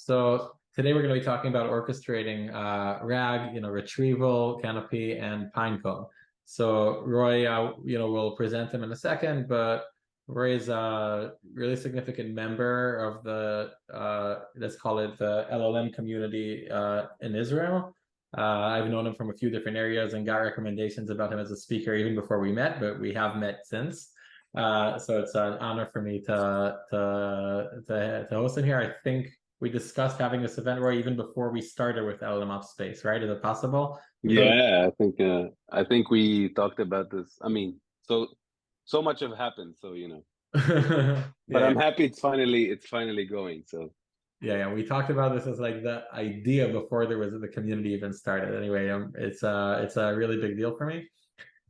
So today we're going to be talking about orchestrating RAG, Retrieval, Canopy, and Pinecone. So Roy, will present them in a second, but Roy is a really significant member of the, let's call it the LLM community in Israel. I've known him from a few different areas and got recommendations about him as a speaker even before we met, but we have met since. So it's an honor for me to host him here. I think we discussed having this event, Roy, even before we started with LLMOps space, right? Is it possible? Yeah, I think we talked about this. I mean, so much have happened, but Yeah, I'm happy it's finally going. So yeah. We talked about this as like the idea before there was the community even started. Anyway, it's a really big deal for me.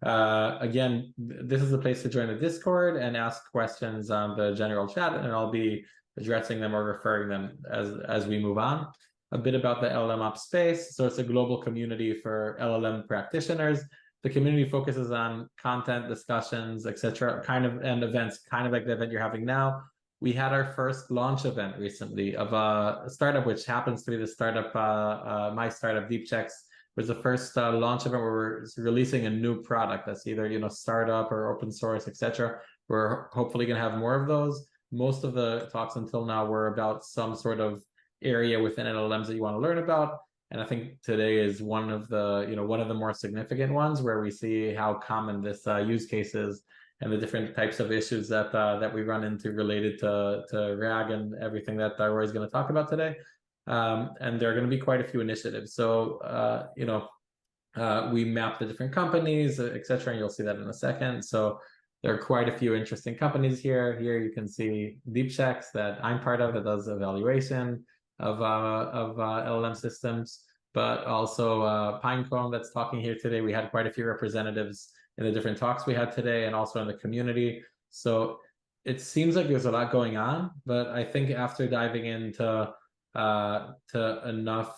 Again, this is the place to join the Discord and ask questions on the general chat, and I'll be addressing them or referring them as we move on. A bit about the LLMOps space. So it's a global community for LLM practitioners. The community focuses on content, discussions, etc., and events, kind of like the event you're having now. We had our first launch event recently of a startup, which happens to be the startup, my startup, DeepChecks, was the first launch event where we're releasing a new product that's either startup or open source, etc. We're hopefully going to have more of those. Most of the talks until now were about some sort of area within LLMs that you want to learn about, and I think today is one of the more significant ones where we see how common this use case is and the different types of issues that we run into related to RAG and everything that Roy is going to talk about today. And there are going to be quite a few initiatives. So, we map the different companies, etc., and you'll see that in a second. So there are quite a few interesting companies here. Here you can see DeepChecks that I'm part of that does evaluation of LLM systems, but also Pinecone that's talking here today. We had quite a few representatives in the different talks we had today and also in the community. So it seems like there's a lot going on, but I think after diving into to enough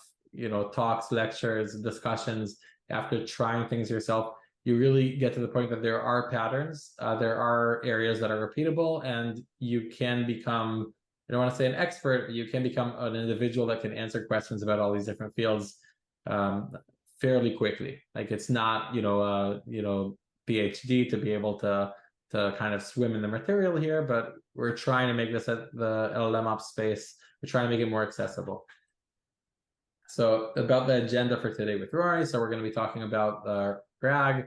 talks, lectures, discussions, after trying things yourself, you really get to the point that there are patterns, there are areas that are repeatable, and you can become, I don't want to say an expert, but you can become an individual that can answer questions about all these different fields fairly quickly. Like it's not PhD to be able to kind of swim in the material here, but we're trying to make this at the LLMOps space. We're trying to make it more accessible. So about the agenda for today with Rory. So we're going to be talking about RAG,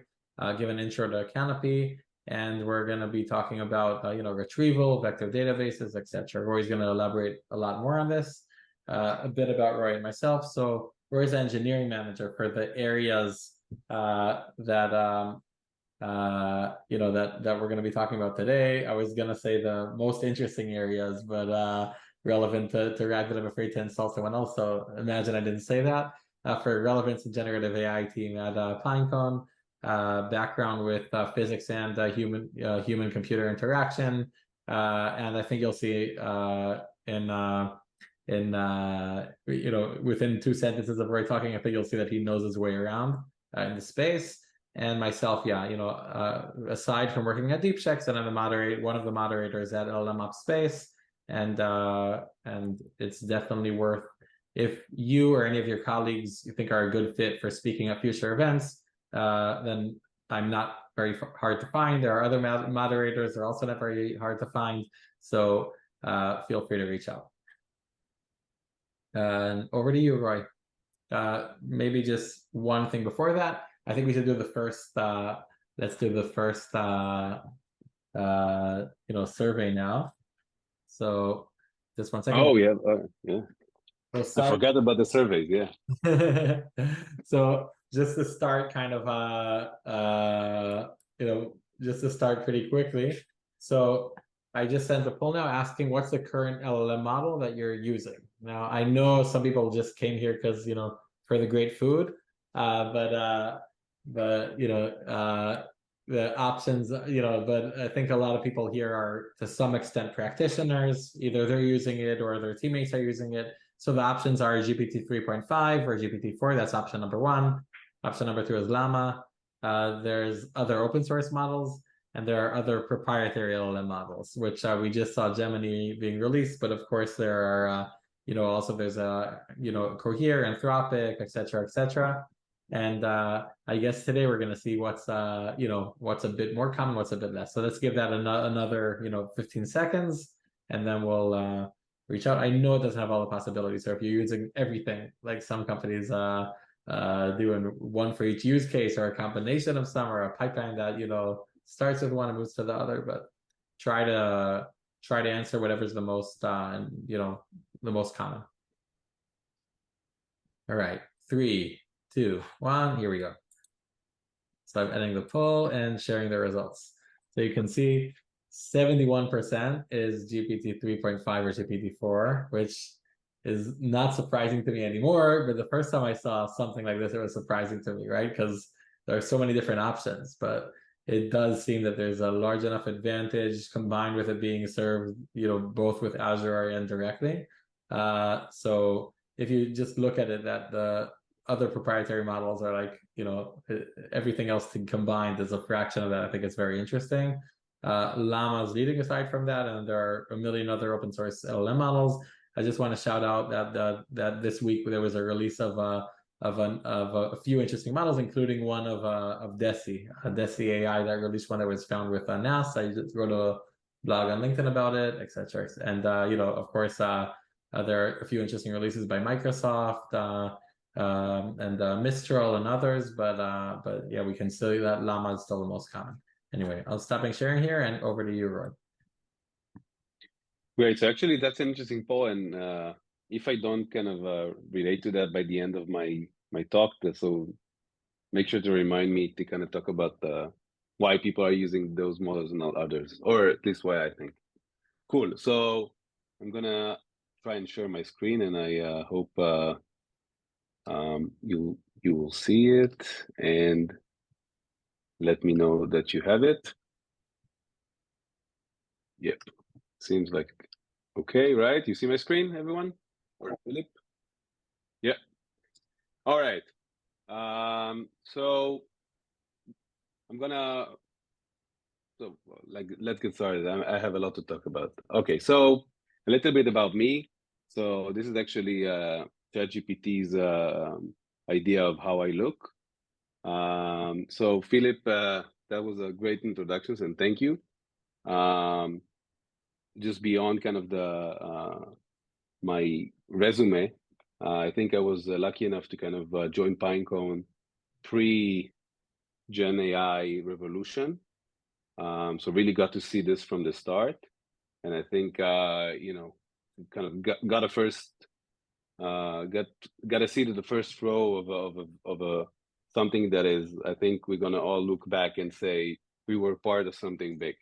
give an intro to Canopy, and we're going to be talking about retrieval, vector databases, etc. Rory's going to elaborate a lot more on this. A bit about Rory and myself. So Rory's the engineering manager for the areas that we're going to be talking about today. I was going to say the most interesting areas, but relevant to RAG that I'm afraid to insult someone else. So imagine I didn't say that. For relevance and generative AI team at Pinecone, background with physics and human computer interaction, and I think you'll see within 2 sentences of Roy talking, I think you'll see that he knows his way around in the space. And myself, aside from working at DeepChecks, and I'm one of the moderators at LLMOps Space, and it's definitely worth, if you or any of your colleagues you think are a good fit for speaking at future events, then I'm not very hard to find. There are other moderators, they're also not very hard to find, so feel free to reach out. And over to you, Roy. Maybe just one thing before that. I think we should do the first let's do the first survey now. So just 1 second. oh yeah, yeah. I forgot about the surveys. Yeah. So just to start kind of just to start pretty quickly. So I just sent a poll now asking what's the current LLM model that you're using. Now I know some people just came here because for the great food, but the options, but I think a lot of people here are to some extent practitioners. Either they're using it or their teammates are using it. So the options are GPT 3.5 or GPT 4. That's option number 1. Option number 2 is Llama. There's other open source models, and there are other proprietary LLM models, which we just saw Gemini being released. But of course, there are Also there's Cohere, Anthropic, etc. And I guess today we're going to see what's a bit more common, what's a bit less. So let's give that another 15 seconds, and then we'll reach out. I know it doesn't have all the possibilities. So if you're using everything, like some companies doing one for each use case, or a combination of some, or a pipeline that starts with one and moves to the other, but try to answer whatever's the most the most common. All right, 3, 2, 1, here we go. So I'm editing the poll and sharing the results. So you can see 71% is GPT 3.5 or GPT 4, which is not surprising to me anymore. But the first time I saw something like this, it was surprising to me, right? Because there are so many different options, but it does seem that there's a large enough advantage combined with it being served, both with Azure and directly. So if you just look at it, that the other proprietary models are like, everything else combined is a fraction of that. I think it's very interesting. Llama is leading aside from that, and there are a million other open source LLM models. I just want to shout out that this week there was a release of a few interesting models, including one of Deci AI that released one that was found with NAS. I just wrote a blog on LinkedIn about it, etc. And of course, there are a few interesting releases by Microsoft and Mistral and others, but yeah, we can see that Llama is still the most common. Anyway, I'll stop sharing here, and over to you, Roy. Great. So actually, that's an interesting poll, and if I don't kind of relate to that by the end of my talk, so make sure to remind me to kind of talk about why people are using those models and not others, or at least why I think. Cool. So I'm gonna try and share my screen, and I hope you will see it, and let me know that you have it. Yep. Seems like okay, right? You see my screen, everyone? Or Philip? Yeah. All right. So I'm gonna let's get started. I have a lot to talk about. Okay, so a little bit about me. So this is actually ChatGPT's idea of how I look. So Philip, that was a great introduction, and thank you. Just beyond kind of the my resume, I think I was lucky enough to kind of join Pinecone pre-Gen AI revolution. So really got to see this from the start, and I think kind of got a first got a seat at the first row of a something that is, I think we're gonna all look back and say we were part of something big.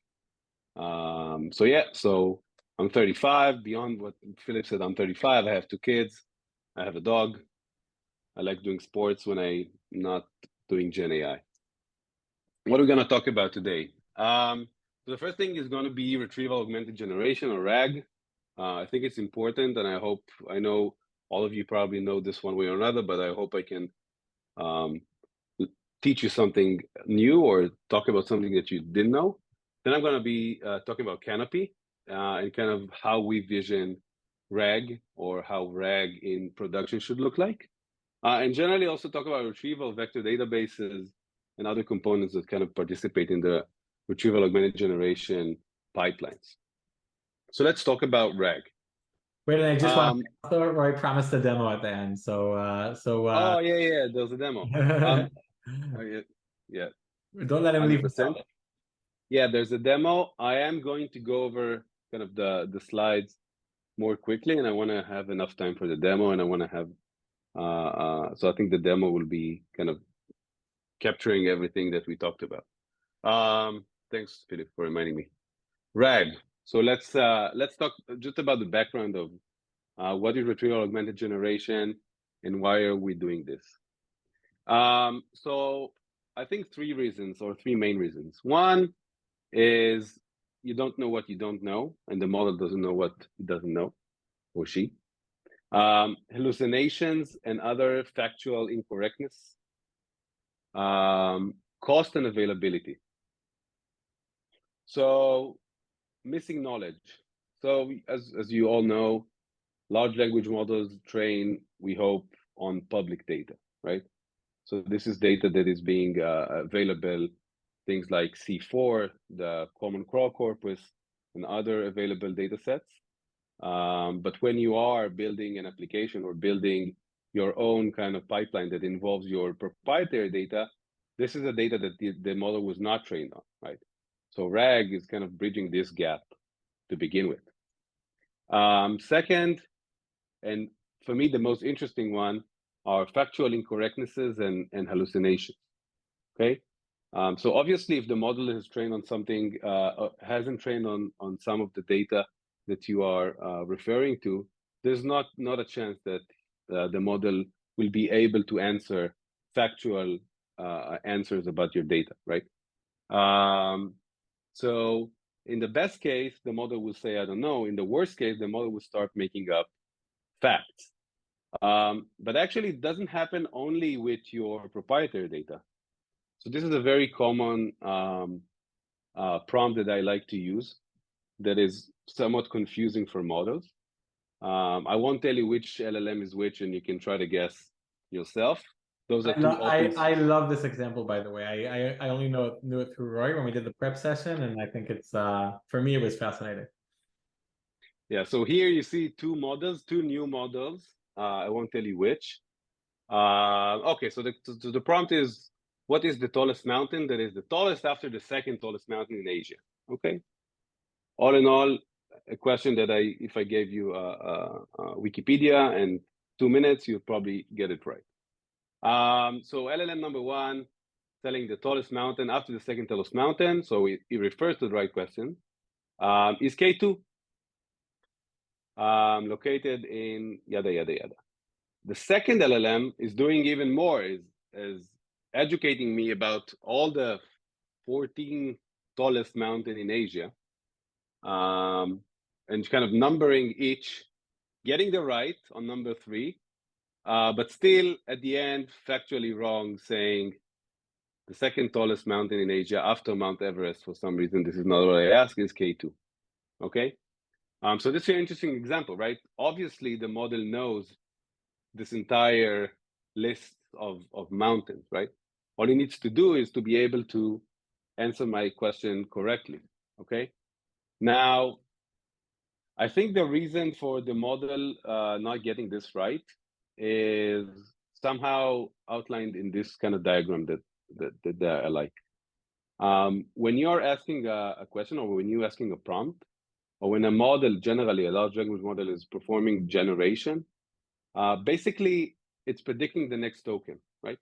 So yeah, so I'm 35. Beyond what Philip said, I'm 35. I have 2 kids. I have a dog. I like doing sports when I'm not doing Gen AI. What are we gonna talk about today? So the first thing is going to be retrieval augmented generation, or RAG. I think it's important, and I know all of you probably know this one way or another, but I hope I can teach you something new or talk about something that you didn't know. Then I'm going to be talking about Canopy and kind of how we vision RAG, or how RAG in production should look like. And generally also talk about retrieval, vector databases, and other components that kind of participate in the retrieval augmented generation pipelines. So let's talk about RAG. Wait, and I just want to Roy promised a demo at the end. Oh yeah, there's a demo. Yeah. Don't let him leave. 100%. Yeah, there's a demo. I am going to go over kind of the slides more quickly, and I want to have enough time for the demo, and I want to have so I think the demo will be kind of capturing everything that we talked about. Thanks, Philip, for reminding me. RAG. So let's talk just about the background of what is retrieval augmented generation and why are we doing this. So I think 3 reasons, or 3 main reasons. One is you don't know what you don't know, and the model doesn't know what it doesn't know, or she. Hallucinations and other factual incorrectness. Cost and availability. So missing knowledge. So as you all know, large language models train, we hope, on public data, right? So this is data that is being available, things like C4, the Common Crawl Corpus, and other available data sets. But when you are building an application or building your own kind of pipeline that involves your proprietary data, this is the data that the model was not trained on, right? So RAG is kind of bridging this gap to begin with. Second, and for me, the most interesting one are factual incorrectnesses and hallucinations, okay? So obviously, if the model is trained on something, hasn't trained on some of the data that you are referring to, there's not a chance that the model will be able to answer factual answers about your data, right? So in the best case, the model will say, I don't know. In the worst case, the model will start making up facts. But actually, it doesn't happen only with your proprietary data. So this is a very common prompt that I like to use that is somewhat confusing for models. I won't tell you which LLM is which, and you can try to guess yourself. Those are two open. I love this example, by the way. I only knew it through Roy when we did the prep session, and I think it's for me it was fascinating. Yeah, so here you see two models, two new models. I won't tell you which. Okay, so the prompt is, what is the tallest mountain that is the tallest after the second tallest mountain in Asia? Okay. All in all, a question that if I gave you Wikipedia and 2 minutes, you'd probably get it right. So LLM number one, telling the tallest mountain after the second tallest mountain. So it refers to the right question. Is K2 located in yada, yada, yada. The second LLM is doing even more, is educating me about all the 14 tallest mountain in Asia, and kind of numbering each, getting the right on number 3, but still at the end factually wrong, saying the second tallest mountain in Asia after Mount Everest, for some reason, this is not what I asked, is K2. Okay, so this is an interesting example, right? Obviously, the model knows this entire list of mountains, right? All it needs to do is to be able to answer my question correctly, okay? Now, I think the reason for the model not getting this right is somehow outlined in this kind of diagram that I like. When you're asking a question, or when you're asking a prompt, or when a model, generally a large language model, is performing generation, basically it's predicting the next token, right?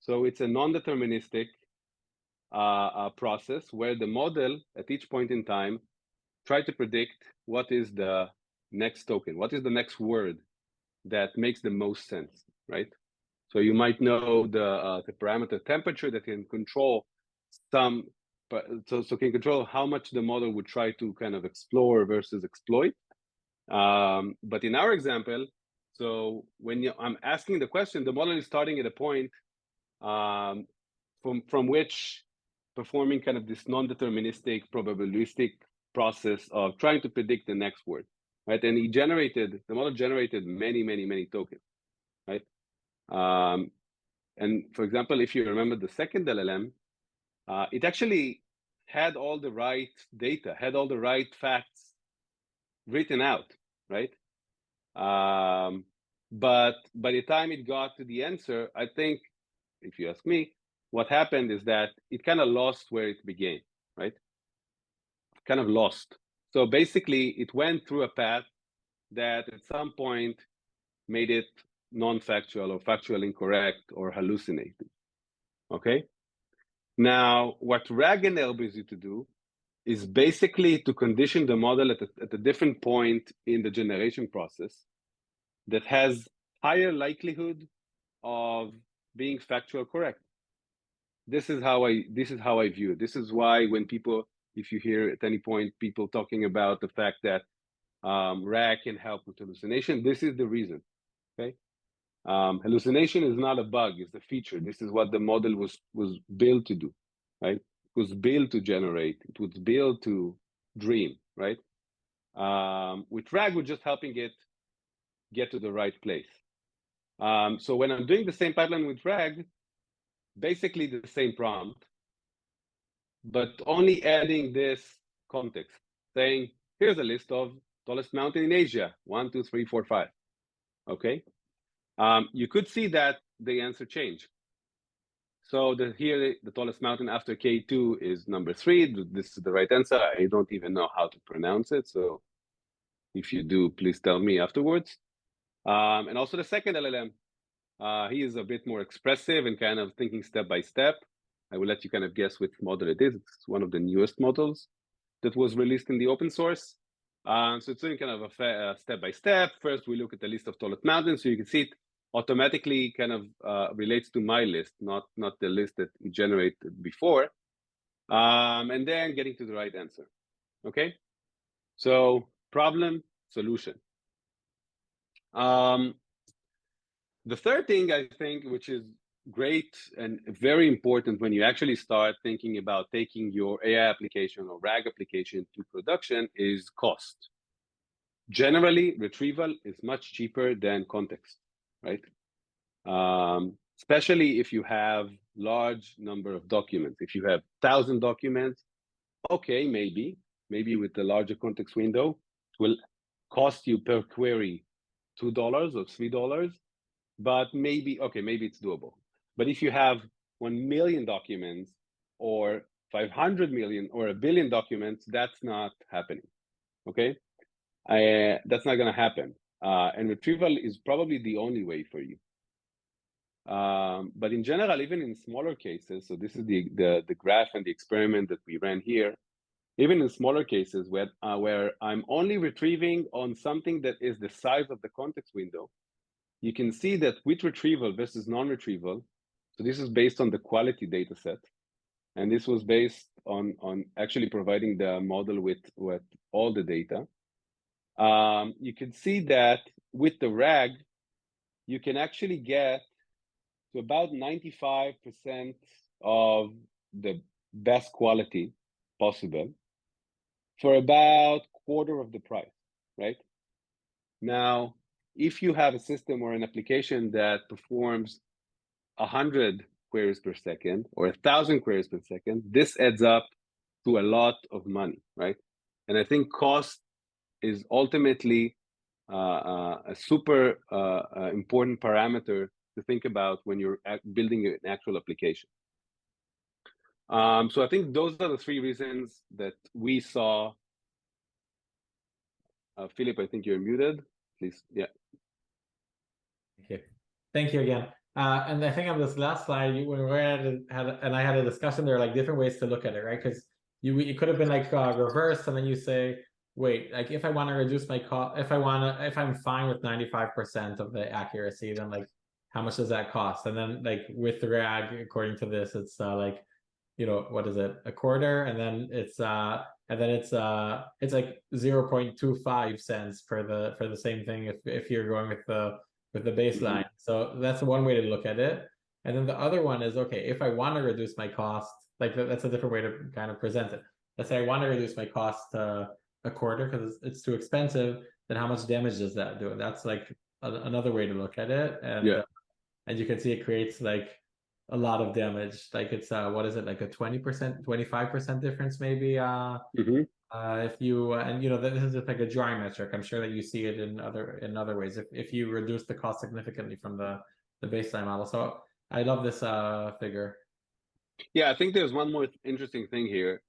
So it's a non-deterministic process where the model at each point in time try to predict what is the next token, what is the next word that makes the most sense, right? So you might know the parameter temperature that can control some, so can control how much the model would try to kind of explore versus exploit. But in our example, so when I'm asking the question, the model is starting at a point from which performing kind of this non-deterministic, probabilistic process of trying to predict the next word, right? And the model generated many, many, many tokens, right? And for example, if you remember the second LLM, it actually had all the right data, had all the right facts written out, right? But by the time it got to the answer, I think, if you ask me, what happened is that it kind of lost where it began, right? Kind of lost. So basically, it went through a path that at some point made it non-factual or factual incorrect or hallucinated, okay? Now, what RAG enables you to do is basically to condition the model at a different point in the generation process that has higher likelihood of being factual correct. This is how I view it. This is why when people, if you hear at any point people talking about the fact that RAG can help with hallucination, this is the reason. Okay, hallucination is not a bug; it's a feature. This is what the model was built to do, right? It was built to generate. It was built to dream, right? With RAG, we're just helping it get to the right place. So when I'm doing the same pipeline with RAG, basically the same prompt, but only adding this context, saying, here's a list of tallest mountain in Asia, 1, 2, 3, 4, 5. Okay. You could see that the answer changed. So here, the tallest mountain after K2 is number 3. This is the right answer. I don't even know how to pronounce it. So if you do, please tell me afterwards. And also the second LLM, he is a bit more expressive and kind of thinking step by step. I will let you kind of guess which model it is. It's one of the newest models that was released in the open source. So it's doing kind of a step by step. First, we look at the list of tallest mountains. So you can see it automatically kind of relates to my list, not the list that it generated before. And then getting to the right answer. Okay. So problem, solution. The third thing I think, which is great and very important when you actually start thinking about taking your AI application or RAG application to production, is cost. Generally, retrieval is much cheaper than context, right? Especially if you have large number of documents. If you have 1,000 documents, okay, maybe with the larger context window, it will cost you per query $2 or $3. But maybe it's doable. But if you have 1 million documents or 500 million or 1 billion documents, that's not happening. Okay, that's not going to happen. And retrieval is probably the only way for you. But in general, even in smaller cases, so this is the graph and the experiment that we ran here. Even in smaller cases where I'm only retrieving on something that is the size of the context window, you can see that with retrieval versus non-retrieval, so this is based on the quality data set, and this was based on actually providing the model with all the data. You can see that with the RAG, you can actually get to about 95% of the best quality possible for about quarter of the price, right? Now, if you have a system or an application that performs 100 queries per second or 1,000 queries per second, this adds up to a lot of money, right? And I think cost is ultimately a super important parameter to think about when you're building an actual application. So I think those are the 3 reasons that we saw. Philip, I think you're muted. Please, yeah. Thank you again. And I think on this last slide, when we I had a discussion, there are like different ways to look at it, right? Because it could have been like reversed, and then you say, wait, like if I want to reduce my cost, if I'm fine with 95% of the accuracy, then like how much does that cost? And then like with the RAG, according to this, it's like, you know, what is it, a quarter, and then it's like 0.25 cents for the same thing if you're going with the baseline. So that's one way to look at it. And then the other one is, okay, if I want to reduce my cost, like that's a different way to kind of present it. Let's say I want to reduce my cost to a quarter because it's too expensive, then how much damage does that do? And that's like another way to look at it. And Yeah. And you can see it creates like a lot of damage. Like it's what is it, like a 20%, 25% difference maybe? If you and you know, this is just like a drawing metric. I'm sure that you see it in other ways. If you reduce the cost significantly from the baseline model. So I love this figure. Yeah, I think there's one more interesting thing here.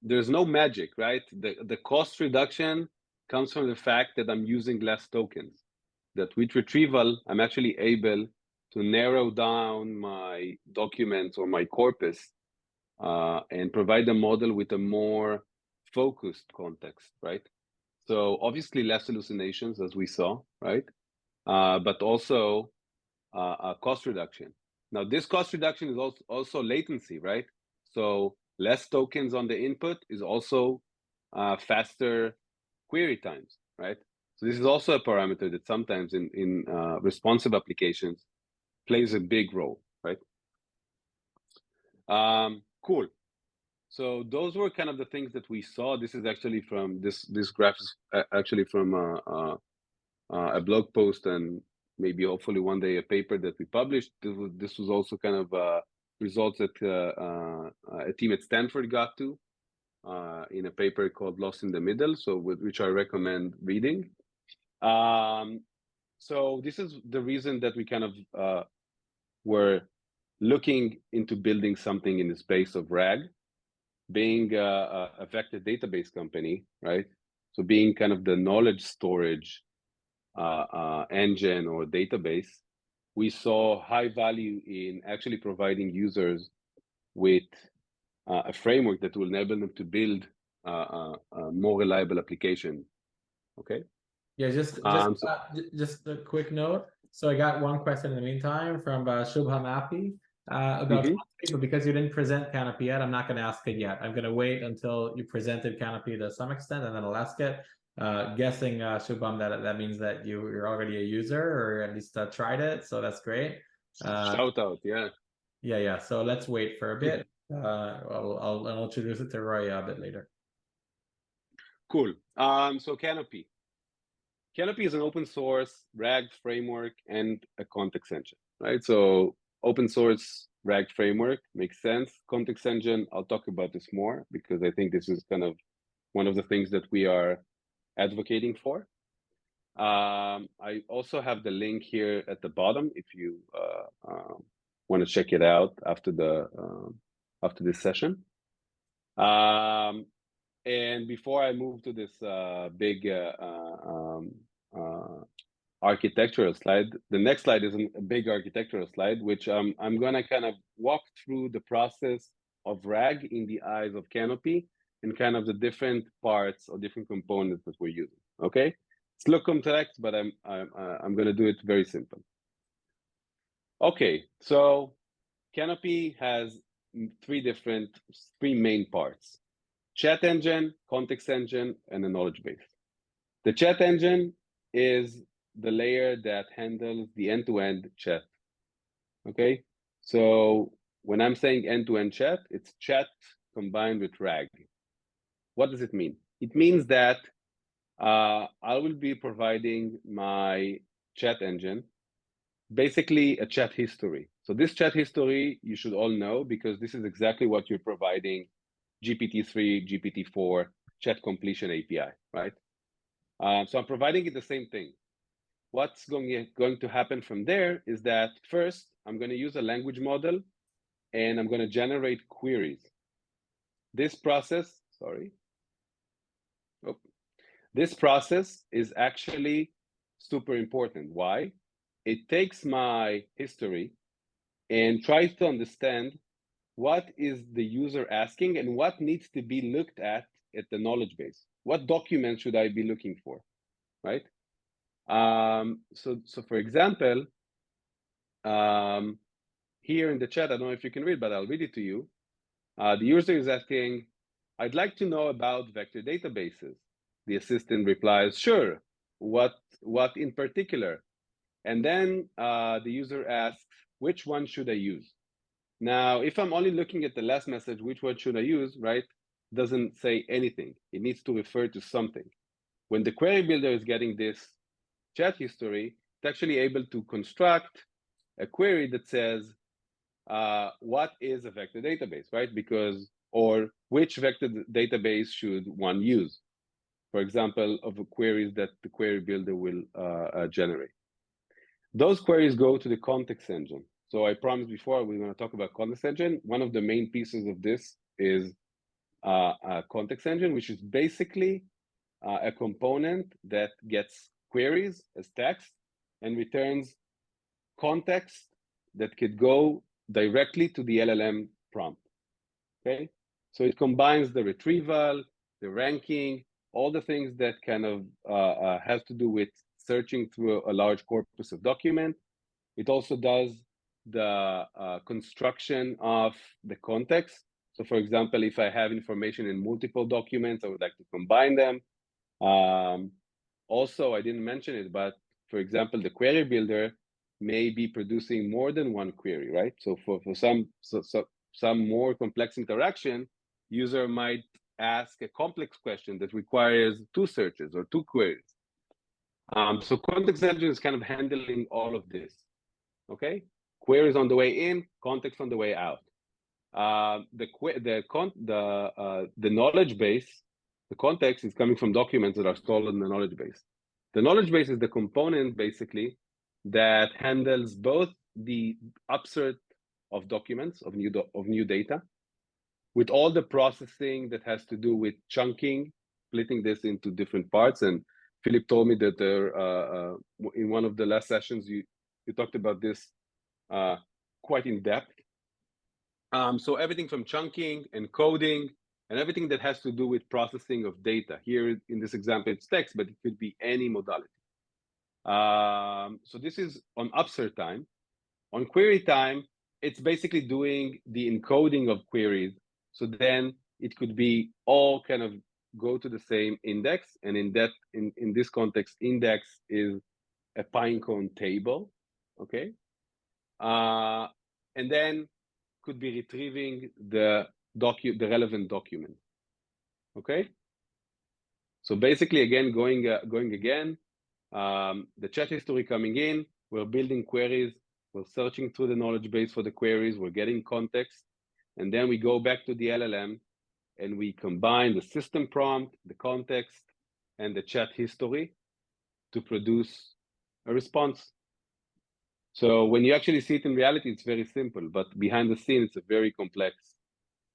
There's no magic, right? The cost reduction comes from the fact that I'm using less tokens. That with retrieval, I'm actually able to narrow down my documents or my corpus and provide the model with a more focused context, right? So obviously less hallucinations, as we saw, right? But also a cost reduction. Now, this cost reduction is also latency, right? So less tokens on the input is also faster query times, right? So this is also a parameter that sometimes in responsive applications plays a big role, right? Cool. So those were kind of the things that we saw. This is actually from this graph is actually from a blog post and maybe hopefully one day a paper that we published. This was also kind of results that a team at Stanford got to in a paper called Lost in the Middle, so which I recommend reading. So this is the reason that we kind of were looking into building something in the space of RAG, being a vector database company, right? So being kind of the knowledge storage engine or database, we saw high value in actually providing users with a framework that will enable them to build a more reliable application. Okay. Yeah, just a quick note. So I got one question in the meantime from Shubham Appi about Canopy, but because you didn't present Canopy yet, I'm not going to ask it yet. I'm going to wait until you presented Canopy to some extent, and then I'll ask it. Guessing, Shubham, that means that you're already a user or at least tried it, so that's great. Shout out, yeah. Yeah. So let's wait for a bit. I'll introduce it to Roy a bit later. Cool. So Canopy. Canopy is an open source RAG framework and a context engine, right? So open source RAG framework makes sense. Context engine, I'll talk about this more because I think this is kind of one of the things that we are advocating for. I also have the link here at the bottom if you want to check it out after this session. And before I move to this big architectural slide, the next slide is a big architectural slide, which I'm going to kind of walk through the process of RAG in the eyes of Canopy and kind of the different parts or different components that we're using. Okay, it's a little complex, but I'm going to do it very simple. Okay, so Canopy has three main parts: chat engine, context engine, and a knowledge base. The chat engine is the layer that handles the end-to-end chat. Okay, so when I'm saying end-to-end chat, it's chat combined with RAG. What does it mean? It means that I will be providing my chat engine basically a chat history. So this chat history you should all know because this is exactly what you're providing GPT-3, GPT-4 chat completion API, right? So I'm providing it the same thing. What's going to happen from there is that first, I'm going to use a language model and I'm going to generate queries. This process is actually super important. Why? It takes my history and tries to understand what is the user asking and what needs to be looked at the knowledge base. What documents should I be looking for, right? So for example, here in the chat, I don't know if you can read, but I'll read it to you. The user is asking, I'd like to know about vector databases. The assistant replies, sure, what in particular? And then the user asks, which one should I use? Now, if I'm only looking at the last message, which one should I use, right? Doesn't say anything. It needs to refer to something. When the query builder is getting this chat history, it's actually able to construct a query that says, what is a vector database, right? Or which vector database should one use? For example, of the queries that the query builder will generate. Those queries go to the context engine. So I promised before we're going to talk about context engine. One of the main pieces of this is a context engine, which is basically a component that gets queries as text and returns context that could go directly to the LLM prompt. Okay, so it combines the retrieval, the ranking, all the things that kind of has to do with searching through a large corpus of document. It also does the construction of the context. So for example, if I have information in multiple documents, I would like to combine them. Also, I didn't mention it, but for example, the query builder may be producing more than one query, right? So for some more complex interaction, user might ask a complex question that requires two searches or two queries. So context engine is kind of handling all of this. Okay, queries on the way in, context on the way out. The knowledge base, the context is coming from documents that are stored in the knowledge base. The knowledge base is the component basically that handles both the upsert of documents of new data, with all the processing that has to do with chunking, splitting this into different parts. And Philip told me that there, in one of the last sessions, you talked about this quite in depth. So everything from chunking and coding and everything that has to do with processing of data. Here in this example, it's text, but it could be any modality. So this is on upsert time. On query time, it's basically doing the encoding of queries. So then it could be all kind of go to the same index. And in this context, index is a Pinecone table, okay? And then could be retrieving the relevant document, okay? So basically, again, going again, the chat history coming in, we're building queries, we're searching through the knowledge base for the queries, we're getting context, and then we go back to the LLM and we combine the system prompt, the context, and the chat history to produce a response. So when you actually see it in reality, it's very simple, but behind the scenes, it's a very complex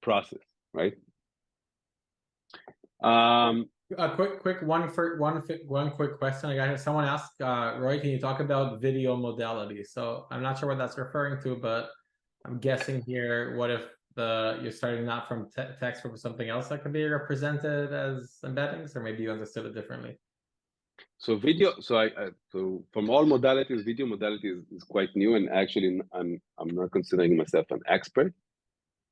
process, right? A quick one quick question. I got someone asked, Roy, can you talk about video modality? So I'm not sure what that's referring to, but I'm guessing here, what if you're starting not from text, but from something else that could be represented as embeddings, or maybe you understood it differently? So video, so from all modalities, video modality is quite new, and actually I'm not considering myself an expert.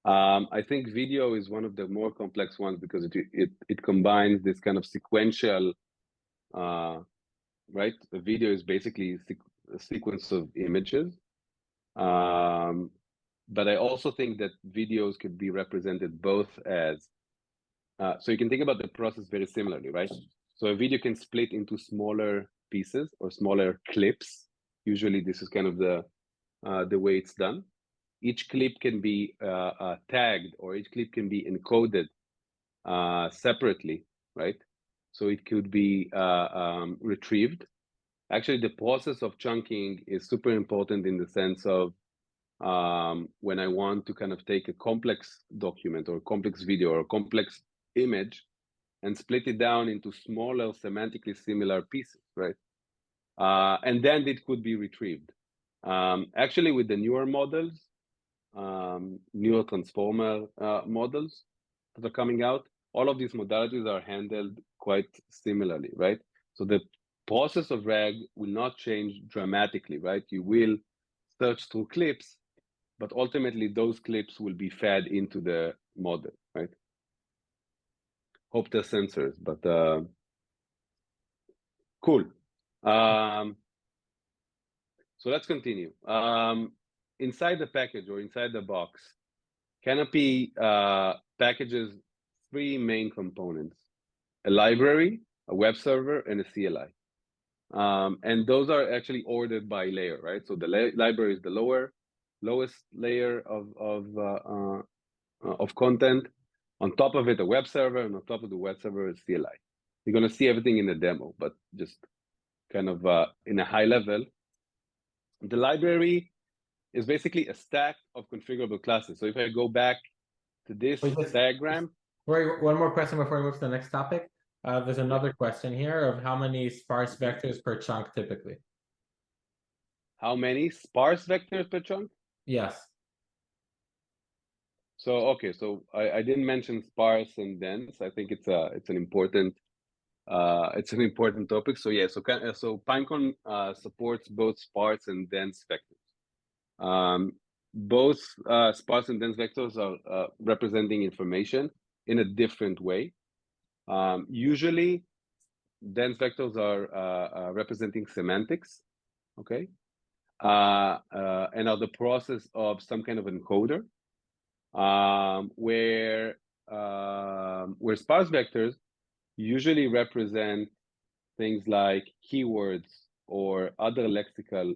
I think video is one of the more complex ones because it combines this kind of sequential, right? The video is basically a sequence of images. But I also think that videos could be represented both as, so you can think about the process very similarly, right? So a video can split into smaller pieces or smaller clips. Usually this is kind of the way it's done. Each clip can be tagged, or each clip can be encoded separately, right? So it could be retrieved. Actually, the process of chunking is super important in the sense of when I want to kind of take a complex document or a complex video or a complex image and split it down into smaller, semantically similar pieces, right? And then it could be retrieved. Actually, with the newer models, newer transformer models that are coming out, all of these modalities are handled quite similarly, right? So the process of RAG will not change dramatically, right? You will search through clips, but ultimately those clips will be fed into the model, right? Hope there's sensors, but cool. So let's continue. Inside the package or inside the box, Canopy packages three main components: a library, a web server, and a CLI. And those are actually ordered by layer, right? So the library is the lowest layer of content. On top of it, a web server, and on top of the web server is CLI. You're going to see everything in the demo, but just kind of in a high level. The library is basically a stack of configurable classes. So if I go back to this diagram. Rory, one more question before we move to the next topic. There's another question here of how many sparse vectors per chunk typically? How many sparse vectors per chunk? Yes. So okay, so I didn't mention sparse and dense. I think it's an important topic. So yeah, so Pinecone supports both sparse and dense vectors. Both sparse and dense vectors are representing information in a different way. Usually, dense vectors are representing semantics, okay, and are the process of some kind of encoder. Where sparse vectors usually represent things like keywords or other lexical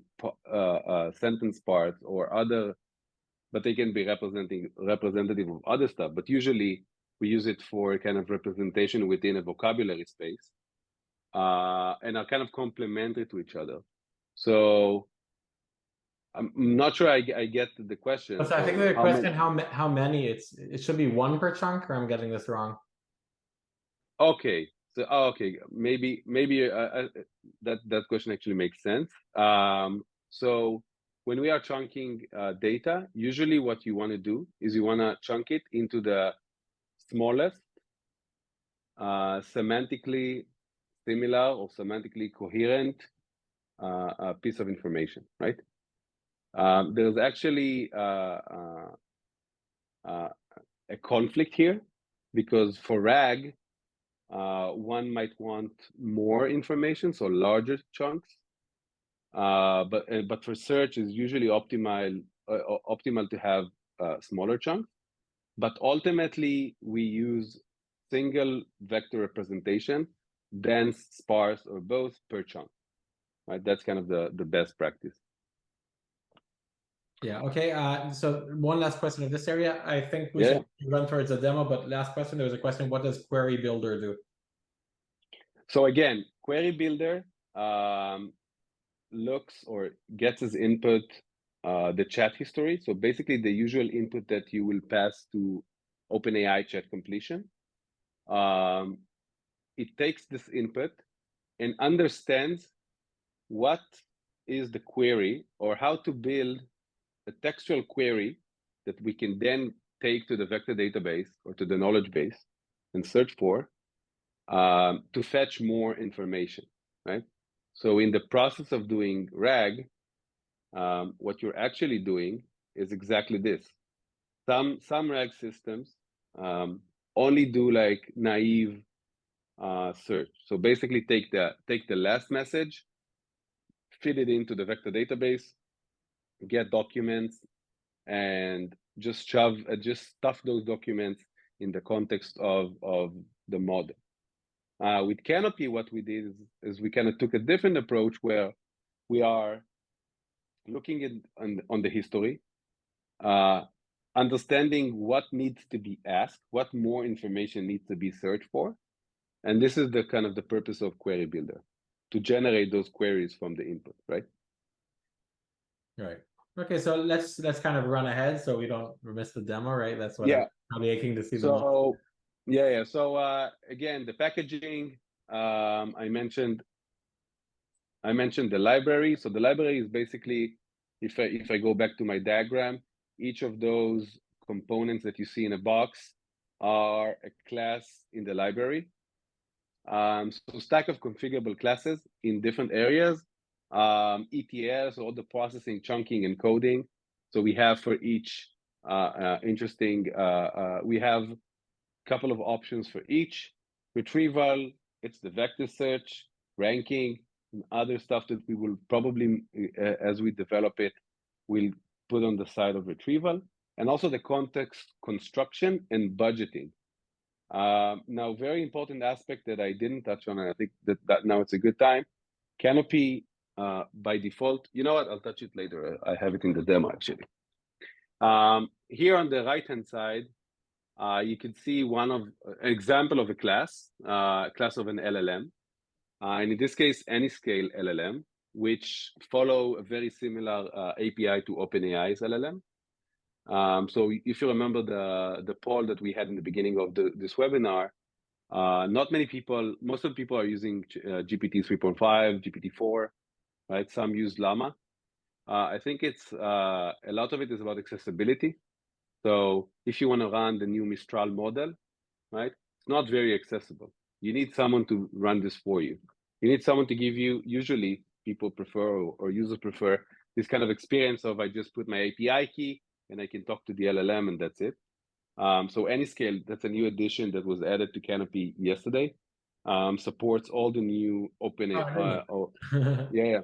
sentence parts or other, but they can be representative of other stuff. But usually we use it for kind of representation within a vocabulary space, and are kind of complementary to each other. So I'm not sure I get the question. So I think So the how many? question, how many, it should be one per chunk, or I'm getting this wrong? Okay, so okay, maybe that question actually makes sense. So when we are chunking data, usually what you want to do is you want to chunk it into the smallest semantically similar or semantically coherent piece of information, right? There's actually a conflict here, because for RAG, one might want more information, so larger chunks. But for search, is usually optimal to have smaller chunks. But ultimately, we use single vector representation, dense, sparse, or both per chunk. Right? That's kind of the best practice. Yeah. Okay. So one last question of this area. I think we should run towards a demo, but last question, there was a question: what does Query Builder do? So again, Query Builder looks or gets as input the chat history. So basically the usual input that you will pass to OpenAI chat completion. It takes this input and understands what is the query, or how to build a textual query that we can then take to the vector database or to the knowledge base and search for to fetch more information, right? So in the process of doing RAG, what you're actually doing is exactly this. Some RAG systems only do like naive search. So basically take the last message, feed it into the vector database, get documents, and just stuff those documents in the context of the model. With Canopy, what we did is we kind of took a different approach, where we are looking on the history, understanding what needs to be asked, what more information needs to be searched for. And this is the kind of the purpose of Query Builder, to generate those queries from the input, right? Right. Okay, so let's kind of run ahead so we don't miss the demo, right? That's what I'm probably aching to see the most. So yeah. So again, the packaging, I mentioned the library. So the library is basically, if I go back to my diagram, each of those components that you see in a box are a class in the library. So stack of configurable classes in different areas, ETLs, all the processing, chunking, and coding. So we have for each interesting, we have a couple of options for each. Retrieval, it's the vector search, ranking, and other stuff that we will probably, as we develop it, we'll put on the side of retrieval. And also the context construction and budgeting. Now, very important aspect that I didn't touch on, and I think that now it's a good time. Canopy, by default, you know what? I'll touch it later. I have it in the demo, actually. Here on the right-hand side, you can see an example of a class of an LLM. And in this case, any scale LLM, which follow a very similar API to OpenAI's LLM. So if you remember the poll that we had in the beginning of this webinar, most of the people are using GPT 3.5, GPT 4, right? Some use Llama. I think a lot of it is about accessibility. So if you want to run the new Mistral model, right, it's not very accessible. You need someone to run this for you. You need someone to give you, usually people prefer or users prefer this kind of experience of, I just put my API key and I can talk to the LLM and that's it. So Anyscale, that's a new addition that was added to Canopy yesterday. Supports all the new open. Yeah.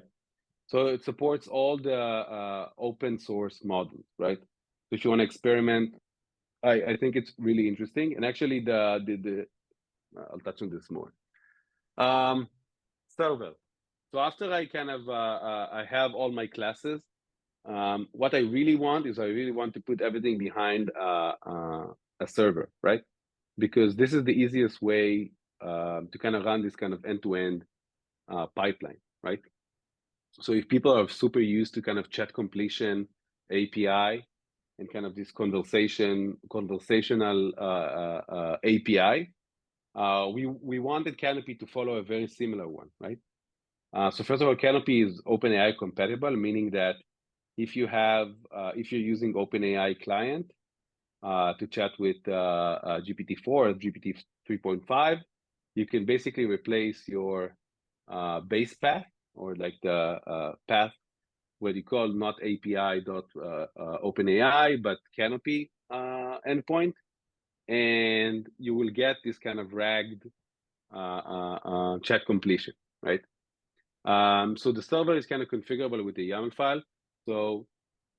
So it supports all the open source models, right? So if you want to experiment, I think it's really interesting. And actually, I'll touch on this more. server. So after I kind of I have all my classes, what I really want is I really want to put everything behind a server, right? Because this is the easiest way to kind of run this kind of end-to-end pipeline, right? So if people are super used to kind of chat completion API and kind of this conversational API, we wanted Canopy to follow a very similar one, right? So first of all, Canopy is OpenAI compatible, meaning that if you're using OpenAI client to chat with GPT-4 or GPT 3.5, you can basically replace your base path or like the path what you call not API dot OpenAI, but Canopy endpoint, and you will get this kind of ragged chat completion, right? So the server is kind of configurable with the YAML file. So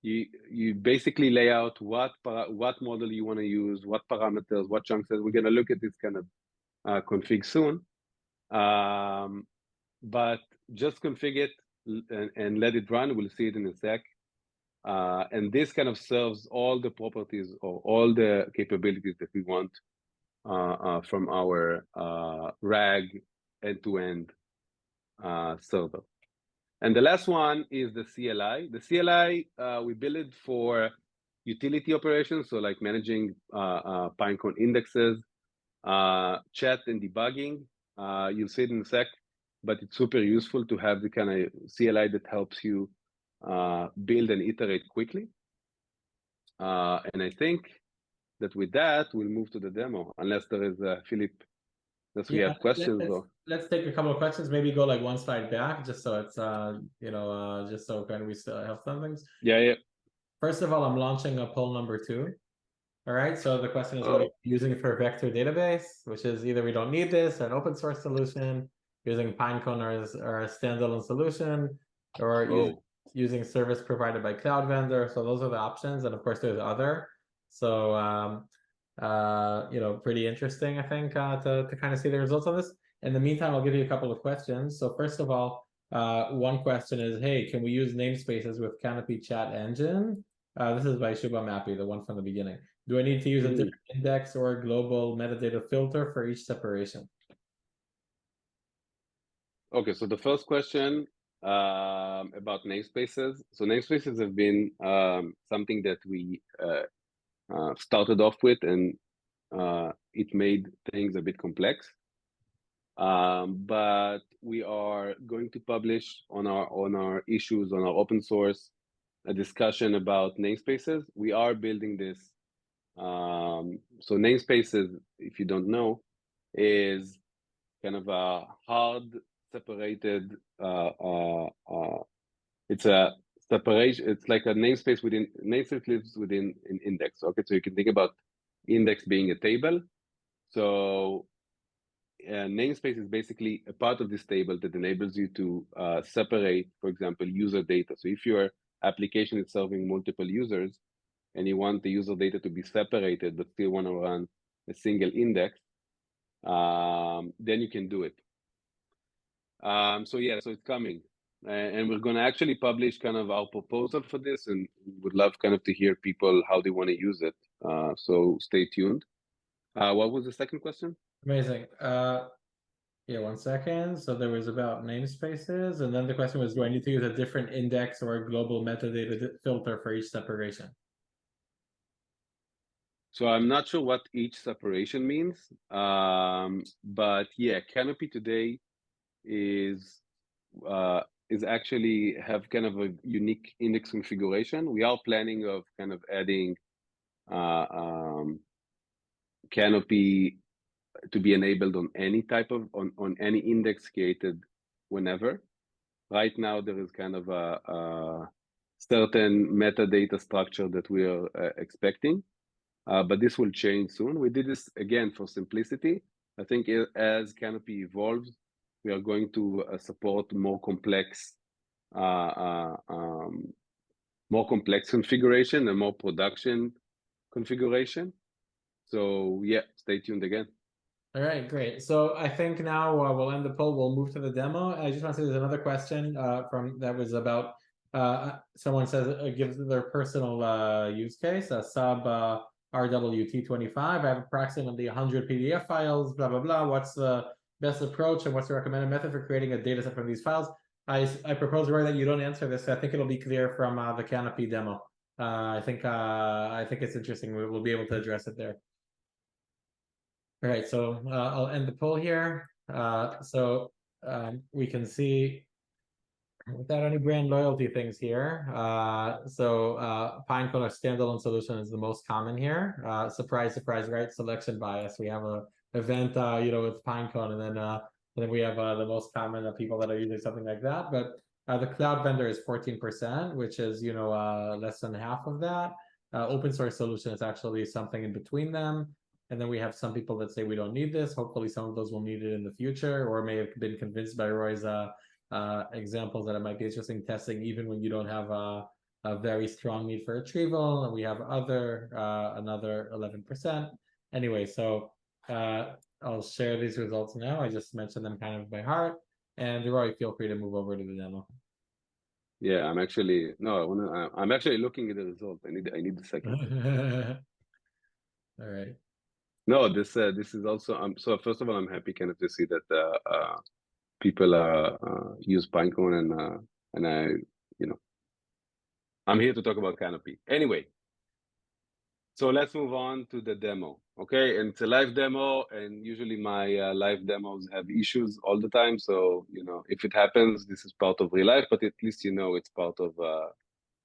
you basically lay out what model you want to use, what parameters, what chunks. We're going to look at this kind of config soon. But just config it and let it run. We'll see it in a sec. And this kind of serves all the properties or all the capabilities that we want from our RAG end-to-end server. And the last one is the CLI. The CLI, we build it for utility operations, so like managing Pinecone indexes, chat and debugging. You'll see it in a sec, but it's super useful to have the kind of CLI that helps you build and iterate quickly. And I think that with that, we'll move to the demo, unless there is, Philip, unless we have questions. Let's take a couple of questions, maybe go like one slide back, just so it's, just so kind of we still have some things. Yeah. First of all, I'm launching a poll number 2. All right, so the question is, what are you using for vector database, which is either we don't need this, or an open source solution, using Pinecone or a standalone solution, or using service provided by cloud vendor. So those are the options, and of course there's other. So pretty interesting, I think, to kind of see the results of this. In the meantime, I'll give you a couple of questions. So first of all, one question is, hey, can we use namespaces with Canopy Chat Engine? This is by Shubha Mappy, the one from the beginning. Do I need to use a different index or a global metadata filter for each separation? Okay, so the first question about namespaces. So namespaces have been something that we started off with, and it made things a bit complex. But we are going to publish on our issues, on our open source, a discussion about namespaces. We are building this. So namespaces, if you don't know, is kind of a hard separated. It's a separation. It's like a namespace within namespace lives within an index. Okay, so you can think about index being a table. So namespace is basically a part of this table that enables you to separate, for example, user data. So if your application is serving multiple users and you want the user data to be separated but still want to run a single index, then you can do it. So it's coming. And we're going to actually publish kind of our proposal for this, and would love kind of to hear people how they want to use it. So stay tuned. What was the second question? Amazing. Yeah, 1 second. So there was about namespaces, and then the question was, do I need to use a different index or a global metadata filter for each separation? So I'm not sure what each separation means, but yeah, Canopy today is actually have kind of a unique index configuration. We are planning of kind of adding Canopy to be enabled on any type of on any index created whenever. Right now there is kind of a certain metadata structure that we are expecting, but this will change soon. We did this again for simplicity. I think as Canopy evolves, we are going to support more complex configuration and more production configuration. So yeah, stay tuned again. All right, great. So I think now we'll end the poll. We'll move to the demo. I just want to say there's another question from that was about someone says gives their personal use case, a sub RWT25. I have approximately 100 PDF files, blah, blah, blah. What's the best approach and what's the recommended method for creating a data set from these files? I propose, Roy, that you don't answer this. I think it'll be clear from the Canopy demo. I think it's interesting. We'll be able to address it there. All right, so I'll end the poll here. We can see without any brand loyalty things here. Pinecone, a standalone solution, is the most common here. Surprise, surprise, right? Selection bias. We have a event, with Pinecone, and then we have the most common people that are using something like that. But the cloud vendor is 14%, which is less than half of that. Open source solution is actually something in between them. And then we have some people that say we don't need this. Hopefully, some of those will need it in the future, or may have been convinced by Roy's examples that it might be interesting testing even when you don't have a very strong need for retrieval. And we have another 11%. Anyway, so I'll share these results now. I just mentioned them kind of by heart. And Roy, feel free to move over to the demo. Yeah, I'm actually I'm actually looking at the result. I need a second. All right. No, this is also so first of all, I'm happy kind of to see that people use Pinecone and I I'm here to talk about Canopy. Anyway, so let's move on to the demo. Okay, and it's a live demo, and usually my live demos have issues all the time. So if it happens, this is part of real life, but at least it's part of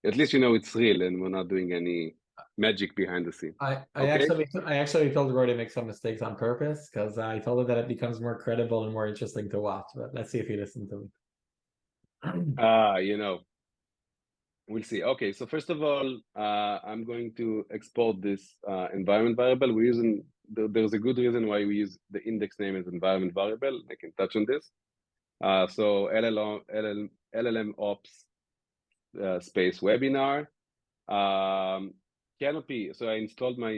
at least it's real, and we're not doing any magic behind the scene. I Okay. actually told Roy to make some mistakes on purpose because I told him that it becomes more credible and more interesting to watch. But let's see if he listens to me. We'll see. Okay, so first of all, I'm going to export this environment variable. We're using, there's a good reason why we use the index name as environment variable. I can touch on this. So LLMOps space webinar. Canopy, so I installed my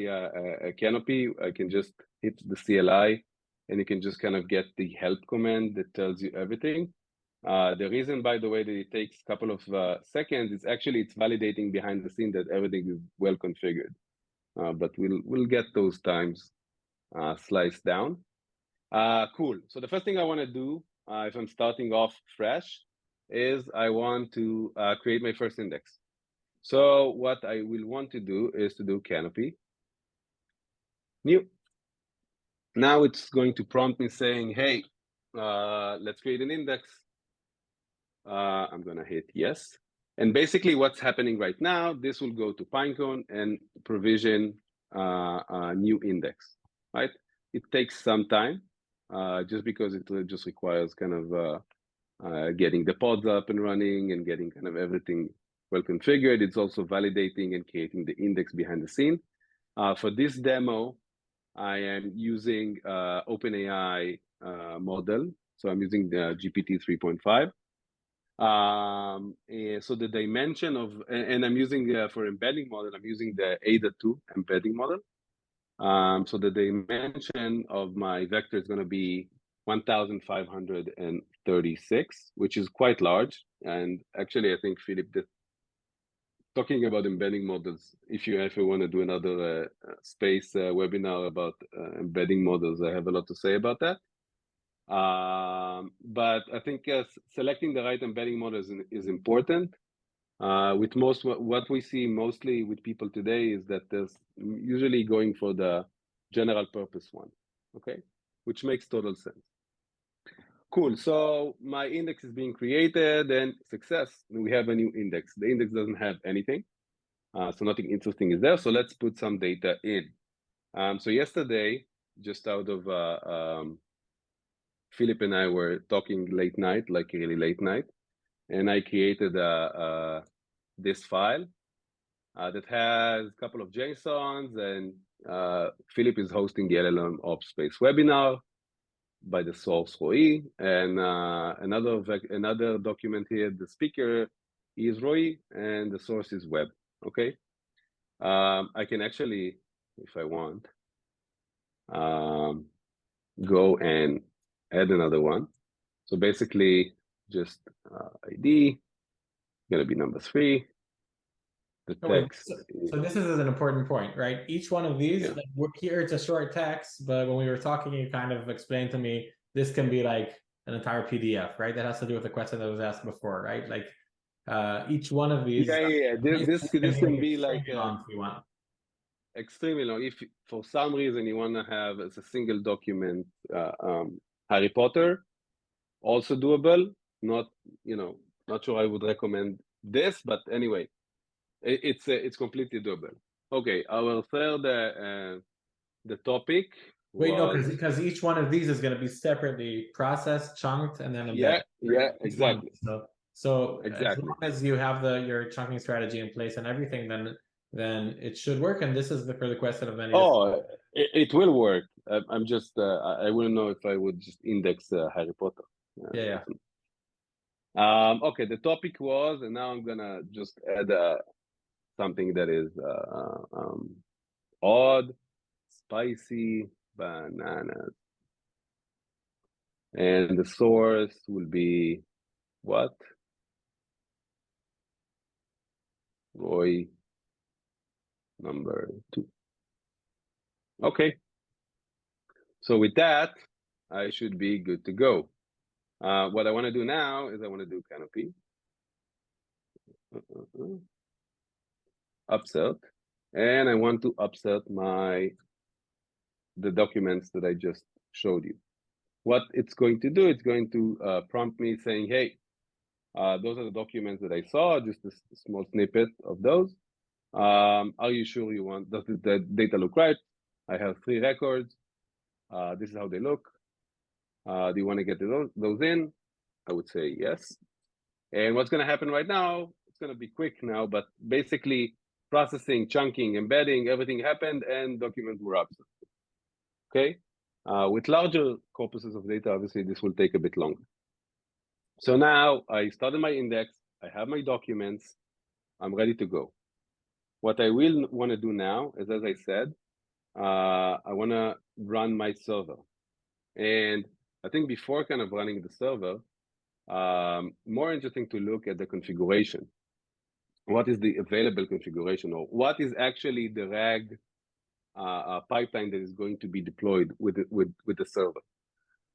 Canopy. I can just hit the CLI and you can just kind of get the help command that tells you everything. The reason, by the way, that it takes a couple of seconds is actually it's validating behind the scene that everything is well configured. But we'll get those times sliced down. Cool. So the first thing I want to do, if I'm starting off fresh, is I want to create my first index. So what I will want to do is to do Canopy new. Now it's going to prompt me saying, hey, let's create an index. I'm going to hit yes. And basically what's happening right now, this will go to Pinecone and provision a new index, right? It takes some time just because it just requires kind of getting the pods up and running and getting kind of everything well configured. It's also validating and creating the index behind the scene. For this demo, I am using OpenAI model. So I'm using the GPT 3.5. So the dimension of, and I'm using for embedding model, I'm using the ADA2 embedding model. So the dimension of my vector is going to be 1,536, which is quite large. And actually, I think Philip, talking about embedding models, if you want to do another space webinar about embedding models, I have a lot to say about that. But I think selecting the right embedding model is important. With what we see mostly with people today is that there's usually going for the general purpose one, okay, which makes total sense. Cool. So my index is being created and success. We have a new index. The index doesn't have anything. So nothing interesting is there. So let's put some data in. So yesterday, just out of Philip and I were talking late night, like really late night, and I created this file that has a couple of JSONs, and Philip is hosting the LLMOps space webinar by the source Roy, and another document here, the speaker is Roy, and the source is web. Okay, I can actually, if I want, go and add another one. So basically, just ID, gonna be number 3. The text so this is an important point, right? Each one of these, yeah. like, here it's a short text, but when we were talking, you kind of explained to me this can be like an entire PDF, right? That has to do with the question that was asked before, right? Like each one of these, This can be like extremely long if you want. extremely long. If for some reason you want to have as a single document Harry Potter, also doable. Not not sure I would recommend this, but anyway, it's completely doable. Okay, our third the topic Wait, no, was because each one of these is going to be separately processed, chunked, and then embedded. exactly. So as Exactly. long as you have your chunking strategy in place and everything, then it should work. And this is for the question of many different. Oh, it will work. I'm just I wouldn't know if I would just index Harry Potter. Yeah. Okay, the topic was, and now I'm gonna just add something that is odd, spicy, bananas, and the source will be what? Roy number 2. Okay. So with that, I should be good to go. What I want to do now is I want to do Canopy. Upsert. And I want to upsert the documents that I just showed you. What it's going to do, it's going to prompt me saying, hey, those are the documents that I saw, just a small snippet of those. Are you sure you want, does the data look right? I have 3 records. This is how they look. Do you want to get those in? I would say yes. And what's going to happen right now, it's going to be quick now, but basically processing, chunking, embedding, everything happened and documents were upset. Okay? With larger corpuses of data, obviously this will take a bit longer. So now I started my index, I have my documents, I'm ready to go. What I will want to do now is, as I said, I want to run my server. And I think before kind of running the server, more interesting to look at the configuration. What is the available configuration, or what is actually the RAG pipeline that is going to be deployed with the server?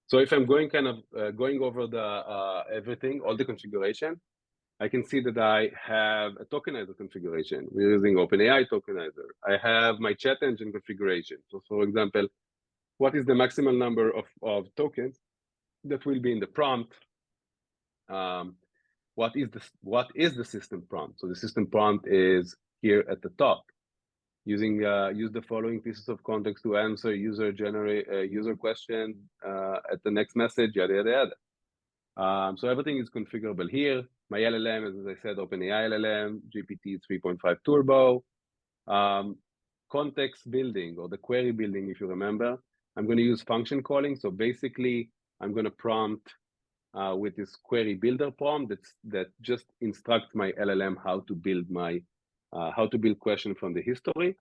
So if I'm going kind of going over the everything, all the configuration, I can see that I have a tokenizer configuration. We're using OpenAI tokenizer. I have my chat engine configuration. So for example, what is the maximum number of tokens that will be in the prompt? What is the system prompt? So the system prompt is here at the top. Use the following pieces of context to answer user question at the next message, yada yada yada. So everything is configurable here. My LLM is, as I said, OpenAI LLM, GPT 3.5 Turbo. Context building, or the query building, if you remember, I'm going to use function calling. So basically, I'm going to prompt with this query builder prompt that just instructs my LLM how to build question from the history.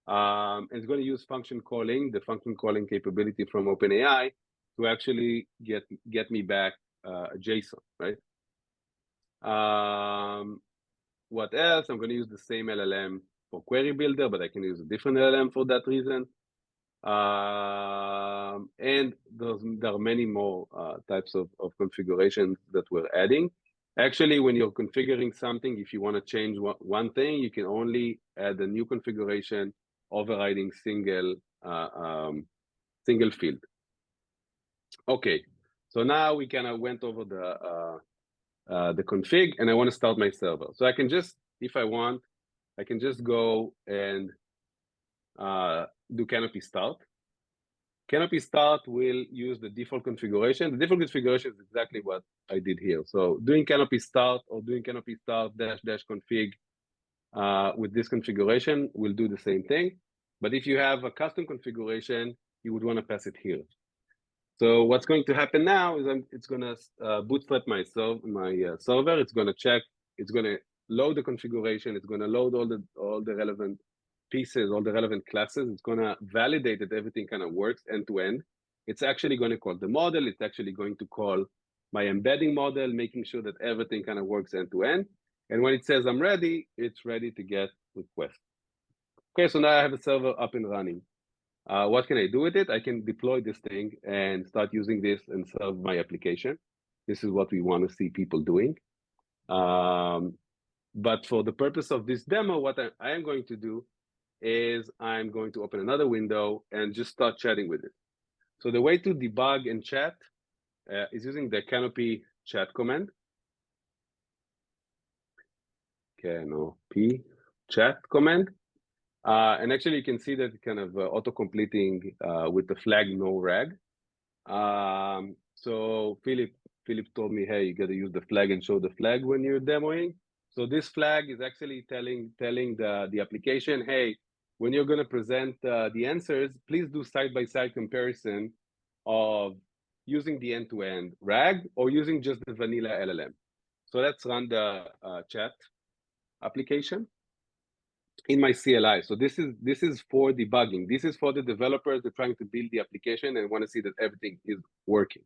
It's going to use function calling, the function calling capability from OpenAI, to actually get me back JSON, right? What else? I'm going to use the same LLM for query builder, but I can use a different LLM for that reason. And there are many more types of configurations that we're adding. Actually, when you're configuring something, if you want to change one thing, you can only add a new configuration overriding single field. Okay, so now we kind of went over the config, and I want to start my server. So I can just, if I want, I can just go and do Canopy start. Canopy start will use the default configuration. The default configuration is exactly what I did here. So doing Canopy start or doing Canopy start -- config with this configuration will do the same thing. But if you have a custom configuration, you would want to pass it here. So what's going to happen now is it's going to bootstrap my server. It's going to check. It's going to load the configuration. It's going to load all the relevant pieces, all the relevant classes. It's going to validate that everything kind of works end to end. it's actually going to call the model. It's actually going to call my embedding model, making sure that everything kind of works end to end. And when it says I'm ready, it's ready to get requests. Okay, so now I have a server up and running. What can I do with it? I can deploy this thing and start using this and serve my application. This is what we want to see people doing. But for the purpose of this demo, what I am going to do is I'm going to open another window and just start chatting with it. So the way to debug and chat is using the Canopy chat command. Canopy chat command. And actually, you can see that kind of auto-completing with the flag no rag. So Philip told me, hey, you got to use the flag and show the flag when you're demoing. So this flag is actually telling the application, hey, when you're going to present the answers, please do side-by-side comparison of using the end-to-end RAG or using just the vanilla LLM. So let's run the chat application in my CLI. So this is for debugging. This is for the developers that are trying to build the application and want to see that everything is working.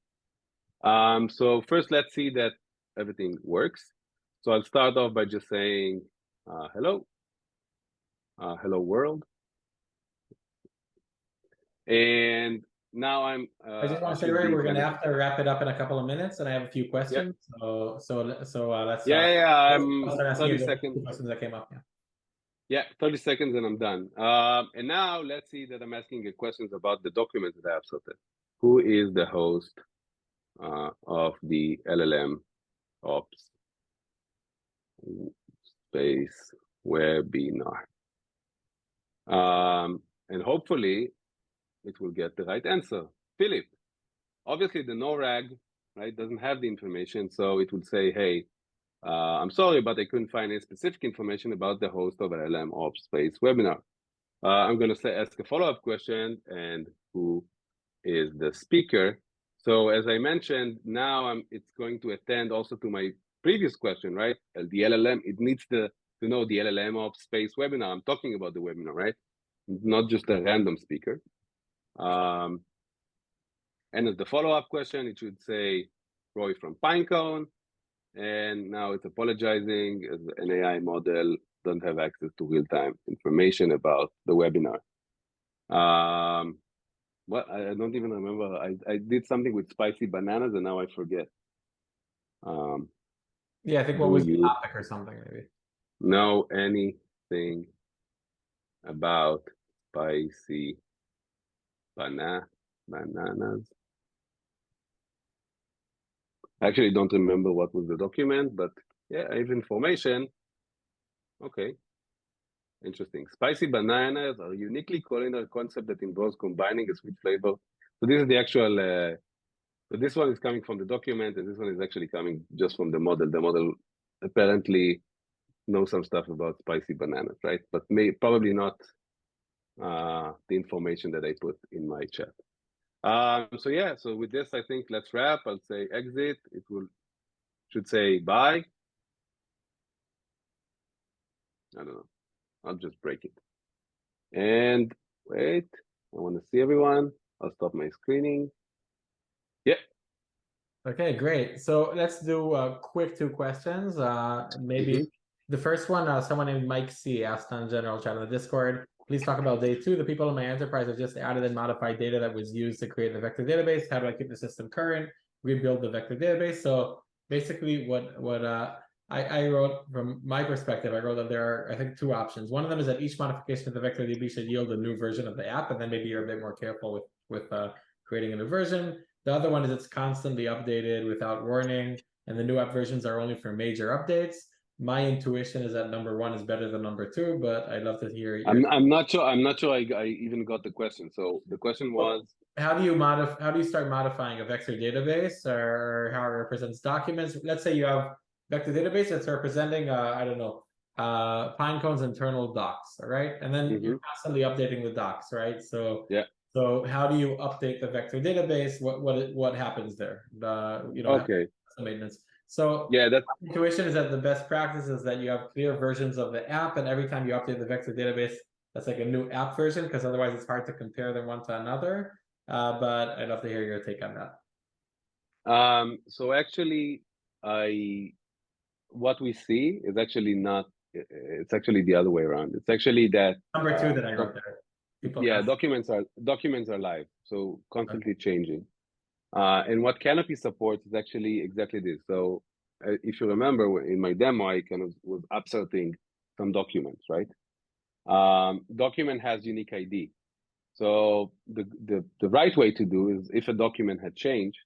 So first, let's see that everything works. So I'll start off by just saying, hello, hello world. And now I'm. I just want to say, Ray, we're going to have to wrap it up in a couple of minutes, and I have a few questions. Yep. So let's. I'm start 30 seconds. Questions that came up. Yeah, 30 seconds and I'm done. And now let's see that I'm asking questions about the documents that I have sorted. Who is the host of the LLM Ops space webinar? And hopefully it will get the right answer. Philip, obviously the no rag, right, doesn't have the information. So it will say, hey, I'm sorry, but I couldn't find any specific information about the host of LLM Ops space webinar. I'm going to ask a follow-up question, and who is the speaker? So as I mentioned, now it's going to attend also to my previous question, right? The LLM, it needs to know the LLMOps space webinar. I'm talking about the webinar, right? Not just a random speaker. And as the follow-up question, it should say Roy from Pinecone. And now it's apologizing as an AI model don't have access to real-time information about the webinar. Well, I don't even remember. I did something with spicy bananas and now I forget. Yeah, I think what was the topic or something maybe. Know anything about spicy bananas? I actually don't remember what was the document, but yeah, I have information. Okay. Interesting. Spicy bananas are a uniquely culinary concept that involves combining a sweet flavor. So this is the actual, so this one is coming from the document, and this one is actually coming just from the model. The model apparently knows some stuff about spicy bananas, right? But probably not the information that I put in my chat. So yeah, so with this, I think let's wrap. I'll say exit. It should say bye. I don't know. I'll just break it. And wait, I want to see everyone. I'll stop my screening. Yeah. Okay, great. So let's do quick 2 questions. Maybe the first one, someone named Mike C asked on general chat on the Discord, please talk about day 2. The people in my enterprise have just added and modified data that was used to create the vector database. How do I keep the system current? Rebuild the vector database. So basically what I wrote from my perspective, I wrote that there are, I think, 2 options. One of them is that each modification of the vector DB should yield a new version of the app, and then maybe you're a bit more careful with creating a new version. The other one is it's constantly updated without warning, and the new app versions are only for major updates. My intuition is that number 1 is better than number 2, but I'd love to hear your... I'm not sure I even got the question. So the question was, how do you start modifying a vector database, or how it represents documents? Let's say you have vector database that's representing I don't know, Pinecone's internal docs, all right? And then you're constantly updating the docs, right? So yeah. So how do you update the vector database? What happens there? Okay, the maintenance. So yeah, that's intuition is that the best practice is that you have clear versions of the app, and every time you update the vector database, that's like a new app version, because otherwise it's hard to compare them one to another. but I'd love to hear your take on that. So actually, what we see is actually not. It's actually the other way around. It's actually that. Number two that I wrote there. People Yeah, ask. documents are live, so Okay. constantly changing. And what Canopy supports is actually exactly this. So if you remember in my demo, I kind of was upserting some documents, right? Document has unique ID. So the right way to do is if a document had changed,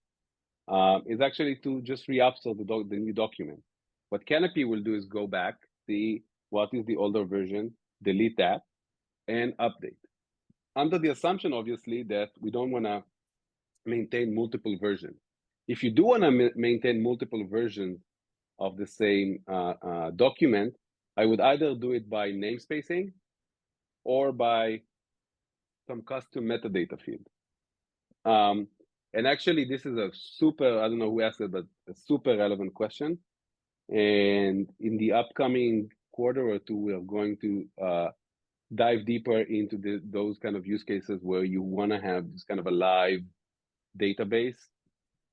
is actually to just re-upsell the new document. What Canopy will do is go back, see what is the older version, delete that, and update. Under the assumption, obviously, that we don't want to maintain multiple versions. If you do want to maintain multiple versions of the same document, I would either do it by namespacing or by some custom metadata field. And actually, this is a super, I don't know who asked it, but a super relevant question. And in the upcoming quarter or two, we are going to dive deeper into those kind of use cases where you want to have this kind of a live database,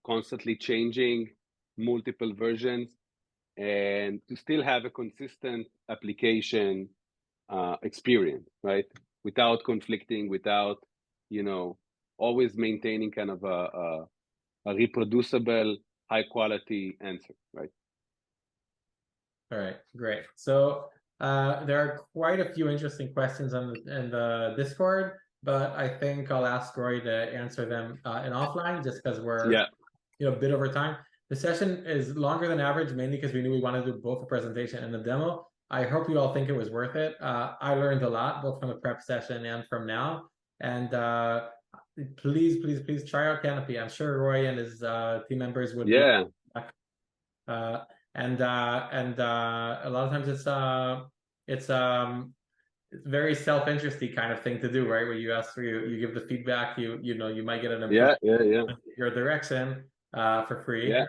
constantly changing, multiple versions, and to still have a consistent application experience, right? Without conflicting, without, always maintaining kind of a reproducible, high quality answer, right? All right, great. So there are quite a few interesting questions in the Discord, but I think I'll ask Roy to answer them in offline just because we're Yeah. a bit over time. The session is longer than average, mainly because we knew we wanted to do both the presentation and the demo. I hope you all think it was worth it. I learned a lot, both from the prep session and from now. And please, please, please try out Canopy. I'm sure Roy and his team members would love Yeah. uh, and a lot of times it's very self-interesty kind of thing to do, right? Where you ask for you give the feedback, you might get an improvement Yeah. in your direction for free, Yeah.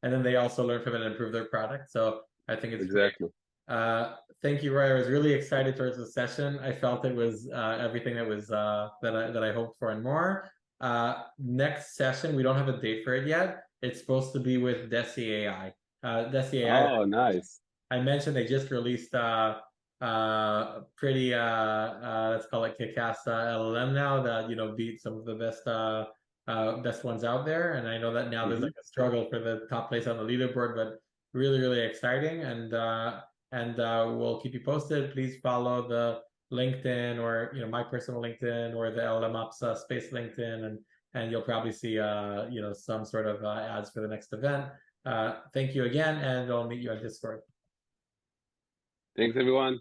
and then they also learn from it and improve their product. So I think it's great. Exactly. Thank you, Roy. I was really excited towards the session. I felt it was everything that was that I hoped for and more. Next session, we don't have a date for it yet. It's supposed to be with Deci AI. Deci AI, Oh, nice. I mentioned they just released pretty let's call it kick-ass LLM now that beat some of the best ones out there. And I know that now there's like a struggle for the top place on the leaderboard, but really, really exciting. And we'll keep you posted. Please follow the LinkedIn or my personal LinkedIn or the LLMOps space LinkedIn, and you'll probably see some sort of ads for the next event. Thank you again, and I'll meet you on Discord. Thanks, everyone.